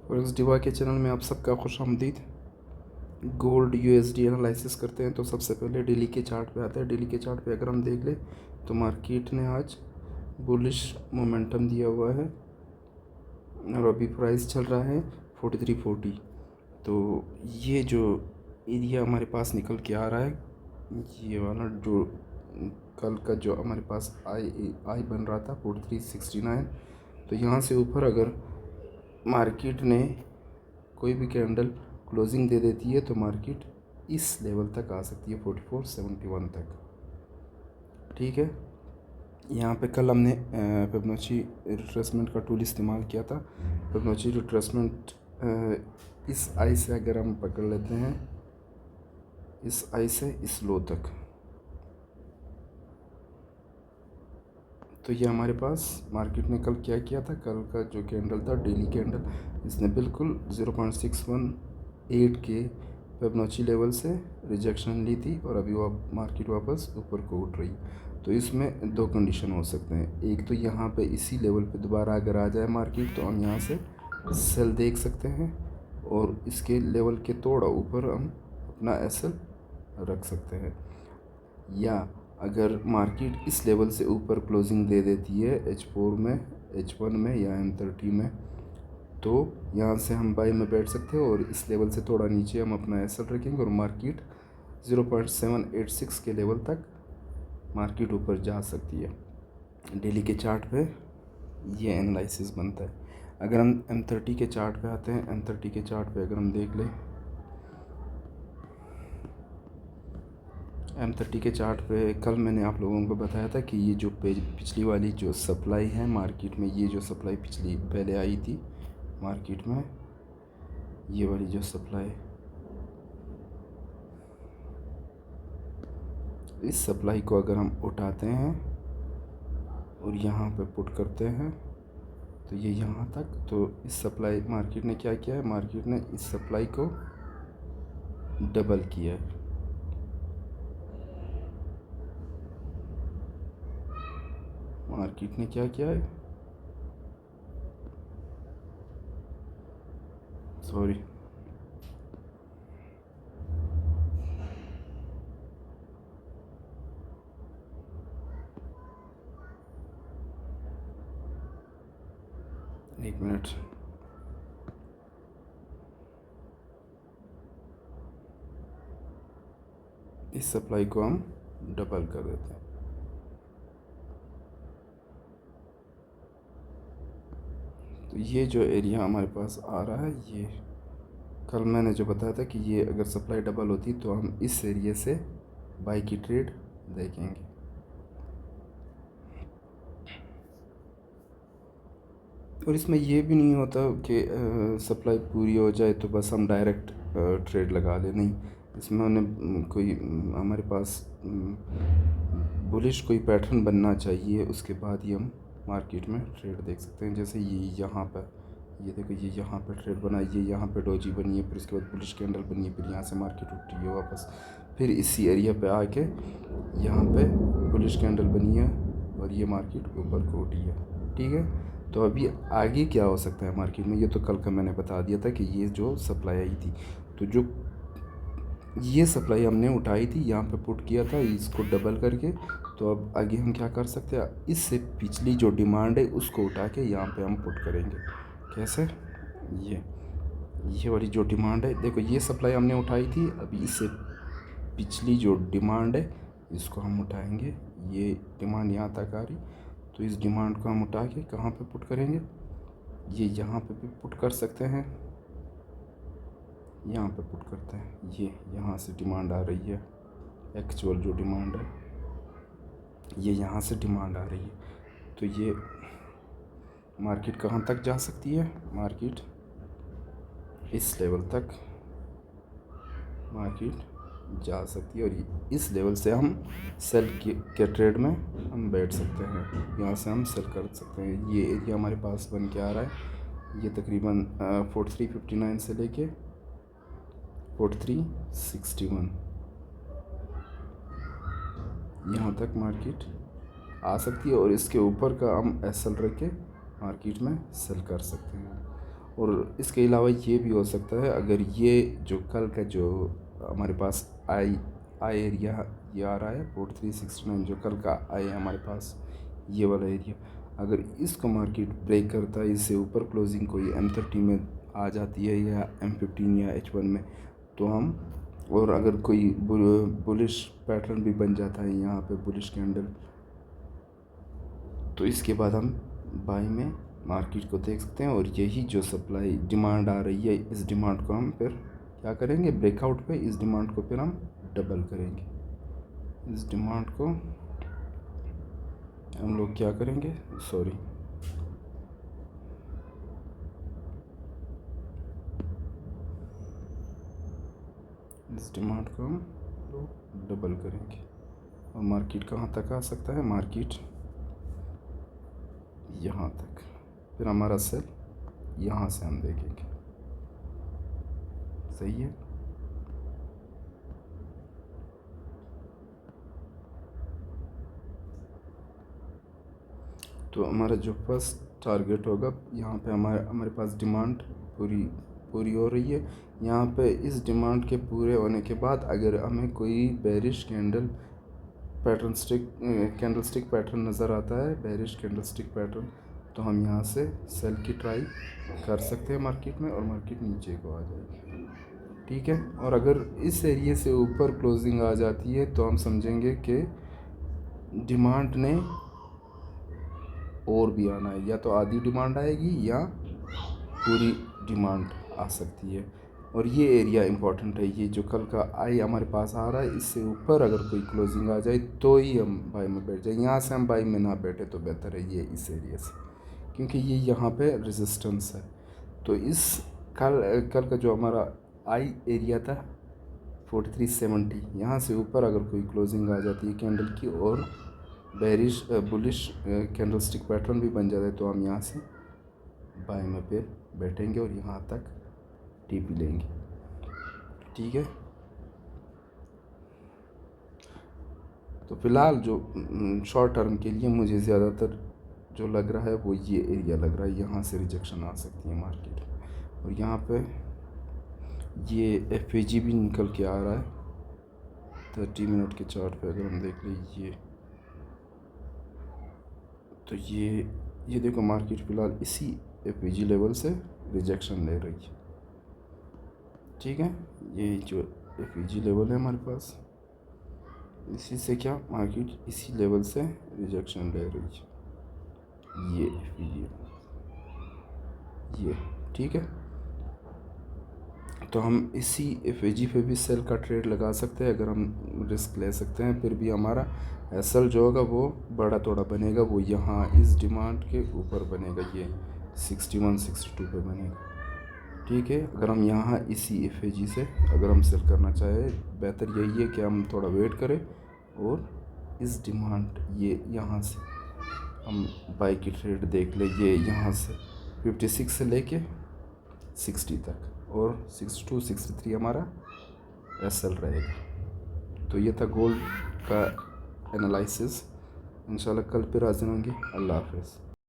Forex diva के channel में आप सबका खुशामदीद। गोल्ड यूएसडी एनालिसिस करते हैं तो सबसे पहले डेली के चार्ट पे आते हैं। डेली के चार्ट पे अगर हम देख लें तो मार्केट ने आज बुलिश मोमेंटम दिया हुआ है और अभी प्राइस चल रहा है 4340। तो ये जो एरिया हमारे पास निकल के आ रहा है, ये वाला जो कल का जो हमारे पास आई बन रहा था 4369, तो यहाँ से ऊपर अगर मार्केट ने कोई भी कैंडल क्लोजिंग दे देती है तो मार्केट इस लेवल तक आ सकती है 4471 तक। ठीक है, यहाँ पे कल हमने फिबोनाची रिट्रेसमेंट का टूल इस्तेमाल किया था। फिबोनाची रिट्रेसमेंट इस आई से अगर हम पकड़ लेते हैं, इस आई से इस लो तक, तो ये हमारे पास मार्केट ने कल क्या किया था। कल का जो कैंडल था डेली कैंडल, इसने बिल्कुल 0.618 के फिबोनाची लेवल से रिजेक्शन ली थी और अभी मार्केट वापस ऊपर को उठ रही। तो इसमें दो कंडीशन हो सकते हैं। एक तो यहाँ पे इसी लेवल पे दोबारा अगर आ जाए मार्केट तो हम यहाँ से सेल देख सकते हैं और इसके लेवल के थोड़ा ऊपर हम अपना एसएल रख सकते हैं। या अगर मार्केट इस लेवल से ऊपर क्लोजिंग दे देती है H4 में, H1 में या M30 में, तो यहाँ से हम बाई में बैठ सकते हैं और इस लेवल से थोड़ा नीचे हम अपना एसएल रखेंगे और मार्केट 0.786 के लेवल तक मार्केट ऊपर जा सकती है। डेली के चार्ट पे ये एनालिसिस बनता है। अगर हम M30 के चार्ट पे आते हैं, M30 के चार्ट पे अगर हम देख लें, M30 के चार्ट पे कल मैंने आप लोगों को बताया था कि ये जो पिछली वाली जो सप्लाई है मार्केट में, ये जो सप्लाई पिछली पहले आई थी मार्केट में, ये वाली जो सप्लाई, इस सप्लाई को अगर हम उठाते हैं और यहाँ पे पुट करते हैं तो ये यहाँ तक, तो इस सप्लाई मार्केट ने क्या किया है, मार्केट ने इस सप्लाई को डबल किया है। मार्केट ने क्या किया है, सॉरी, एक मिनट, इस सप्लाई को हम डबल कर देते हैं। तो ये जो एरिया हमारे पास आ रहा है, ये कल मैंने जो बताया था कि ये अगर सप्लाई डबल होती तो हम इस एरिया से बाई की ट्रेड देखेंगे। और इसमें ये भी नहीं होता कि सप्लाई पूरी हो जाए तो बस हम डायरेक्ट ट्रेड लगा लें, नहीं। इसमें उन्हें कोई हमारे पास बुलिश कोई पैटर्न बनना चाहिए, उसके बाद ही हम मार्केट में ट्रेड देख सकते हैं। जैसे ये यहाँ पर, ये देखो, ये यहाँ पे ट्रेड बना, ये यहाँ पे डोजी बनी है, फिर उसके बाद बुलिश कैंडल बनी है, फिर यहाँ से मार्केट उठी है वापस, फिर इसी एरिया पे आके यहाँ पे बुलिश कैंडल बनी है और ये मार्केट ऊपर को उठी है। ठीक है, तो अभी आगे क्या हो सकता है मार्केट में, ये तो कल का मैंने बता दिया था कि ये जो सप्लाई आई थी, तो जो ये सप्लाई हमने उठाई थी यहाँ पे पुट किया था इसको डबल करके, तो अब आगे हम क्या कर सकते हैं, इससे पिछली जो डिमांड है उसको उठा के यहाँ पे हम पुट करेंगे। कैसे, ये वाली जो डिमांड है, देखो ये सप्लाई हमने उठाई थी, अभी इससे पिछली जो डिमांड है इसको हम उठाएंगे। ये डिमांड यहाँ तक आ रही, तो इस डिमांड को हम उठा के कहाँ पे पुट करेंगे, ये यहाँ पे भी पुट कर सकते हैं, यहाँ पे पुट करते हैं। ये यहाँ से डिमांड आ रही है, एक्चुअल जो डिमांड है ये यहाँ से डिमांड आ रही है, तो ये मार्केट कहाँ तक जा सकती है, मार्केट इस लेवल तक मार्केट जा सकती है और इस लेवल से हम सेल के ट्रेड में हम बैठ सकते हैं, यहाँ से हम सेल कर सकते हैं। ये एरिया हमारे पास बन के आ रहा है, ये तकरीबन 4359 से लेके 4361 यहाँ तक मार्केट आ सकती है और इसके ऊपर का हम एसएल रख के मार्केट में सेल कर सकते हैं। और इसके अलावा ये भी हो सकता है, अगर ये जो कल का जो हमारे पास आई आई एरिया ये आ रहा है 4369, जो कल का आई है हमारे पास ये वाला एरिया, अगर इसको मार्केट ब्रेक करता है, इससे ऊपर क्लोजिंग कोई M30 में आ जाती है या M15 या H1 में, तो हम, और अगर कोई बुलिश पैटर्न भी बन जाता है यहाँ पे बुलिश कैंडल, तो इसके बाद हम बाई में मार्केट को देख सकते हैं। और यही जो सप्लाई डिमांड आ रही है, इस डिमांड को हम फिर क्या करेंगे, ब्रेकआउट पे इस डिमांड को फिर हम डबल करेंगे। इस डिमांड को हम लोग क्या करेंगे, सॉरी, इस डिमांड को हम लोग डबल करेंगे। और मार्केट कहाँ तक आ सकता है, मार्केट यहाँ तक, फिर हमारा सेल यहाँ से हम देखेंगे। सही है। तो हमारा जो फर्स्ट टारगेट होगा, यहाँ पे हमारे पास डिमांड पूरी हो रही है। यहाँ पे इस डिमांड के पूरे होने के बाद अगर हमें कोई बेरिश कैंडलस्टिक पैटर्न नज़र आता है, बेरिश कैंडलस्टिक पैटर्न, तो हम यहाँ से सेल की ट्राई कर सकते हैं मार्केट में, और मार्केट नीचे को आ जाएगी। ठीक है। और अगर इस एरिए से ऊपर क्लोजिंग आ जाती है तो हम समझेंगे कि डिमांड ने और भी आना है, या तो आधी डिमांड आएगी या पूरी डिमांड आ सकती है। और ये एरिया इंपॉर्टेंट है, ये जो कल का आई हमारे पास आ रहा है, इससे ऊपर अगर कोई क्लोजिंग आ जाए तो ही हम बाई में बैठ जाए। यहाँ से हम बाई में ना बैठे तो बेहतर है ये इस एरिया से, क्योंकि ये यहाँ पे रेजिस्टेंस है। तो इस कल का जो हमारा आई एरिया था 4370, यहाँ से ऊपर अगर कोई क्लोजिंग आ जाती है कैंडल की और बेरिश बुलिश कैंडलस्टिक पैटर्न भी बन जाता है, तो हम यहाँ से बाय में पे बैठेंगे और यहाँ तक टीपी लेंगे। ठीक है। तो फ़िलहाल जो शॉर्ट टर्म के लिए मुझे ज़्यादातर जो लग रहा है वो ये एरिया लग रहा है, यहाँ से रिजेक्शन आ सकती है मार्केट में। और यहाँ पे ये FAG भी निकल के आ रहा है 30 मिनट के चार्ट पे, अगर हम देख लें ये, तो ये देखो मार्केट फ़िलहाल इसी FAG लेवल से रिजेक्शन ले रही है। ठीक है। ये जो FAG लेवल है हमारे पास, इसी से क्या मार्केट इसी लेवल से रिजेक्शन ले रही है, ये FAG, ये। ठीक है। तो हम इसी FAG पे भी सेल का ट्रेड लगा सकते हैं, अगर हम रिस्क ले सकते हैं। फिर भी हमारा SL जो होगा वो बड़ा थोड़ा बनेगा, वो यहाँ इस डिमांड के ऊपर बनेगा, ये 61-62 पे बनेगा। ठीक है। अगर हम यहाँ इसी FAG से अगर हम सेल करना चाहें, बेहतर यही है कि हम थोड़ा वेट करें और इस डिमांड ये यहाँ से हम बाई की ट्रेड देख ले, ये यहाँ से 56 से लेके 60 तक, और 62-63 हमारा SL रहेगा। तो ये था गोल्ड का एनालिसिस। इंशाल्लाह कल फिर हाजिर होंगे। अल्लाह हाफ़िज़।